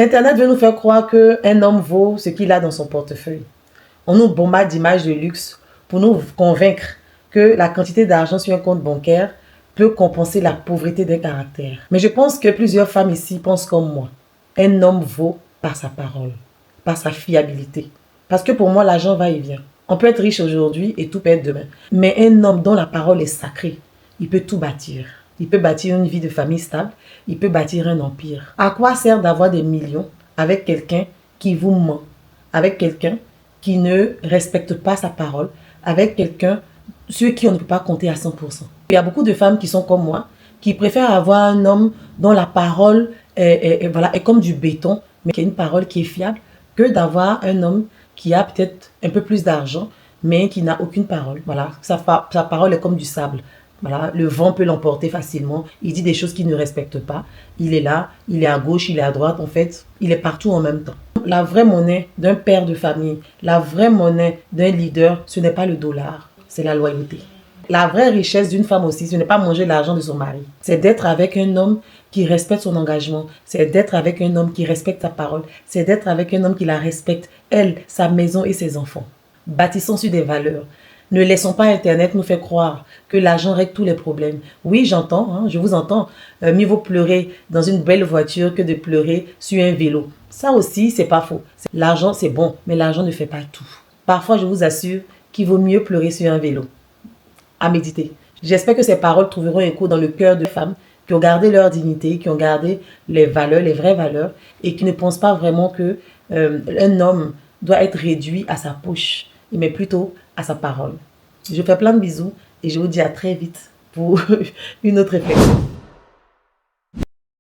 Internet veut nous faire croire qu'un homme vaut ce qu'il a dans son portefeuille. On nous bombarde d'images de luxe pour nous convaincre que la quantité d'argent sur un compte bancaire peut compenser la pauvreté d'un caractère. Mais je pense que plusieurs femmes ici pensent comme moi. Un homme vaut par sa parole, par sa fiabilité. Parce que pour moi, l'argent va et vient. On peut être riche aujourd'hui et tout perdre demain. Mais un homme dont la parole est sacrée, il peut tout bâtir. Il peut bâtir une vie de famille stable. Il peut bâtir un empire. À quoi sert d'avoir des millions avec quelqu'un qui vous ment, avec quelqu'un qui ne respecte pas sa parole, avec quelqu'un sur qui on ne peut pas compter à 100%. Il y a beaucoup de femmes qui sont comme moi, qui préfèrent avoir un homme dont la parole est comme du béton, mais qui a une parole qui est fiable, que d'avoir un homme qui a peut-être un peu plus d'argent, mais qui n'a aucune parole. Voilà, sa parole est comme du sable. Voilà, le vent peut l'emporter facilement. Il dit des choses qu'il ne respecte pas. Il est là, il est à gauche, il est à droite. En fait, il est partout en même temps. La vraie monnaie d'un père de famille, la vraie monnaie d'un leader, ce n'est pas le dollar, c'est la loyauté. La vraie richesse d'une femme aussi, ce n'est pas manger l'argent de son mari. C'est d'être avec un homme qui respecte son engagement. C'est d'être avec un homme qui respecte sa parole. C'est d'être avec un homme qui la respecte, elle, sa maison et ses enfants. Bâtissons sur des valeurs. Ne laissons pas Internet nous faire croire que l'argent règle tous les problèmes. Oui, j'entends, hein, je vous entends. Mieux vaut pleurer dans une belle voiture que de pleurer sur un vélo. Ça aussi, c'est pas faux. L'argent, c'est bon, mais l'argent ne fait pas tout. Parfois, je vous assure qu'il vaut mieux pleurer sur un vélo. À méditer. J'espère que ces paroles trouveront écho dans le cœur de femmes qui ont gardé leur dignité, qui ont gardé les valeurs, les vraies valeurs, et qui ne pensent pas vraiment que un homme doit être réduit à sa poche, mais plutôt à sa parole. Je vous fais plein de bisous et je vous dis à très vite pour une autre réflexion.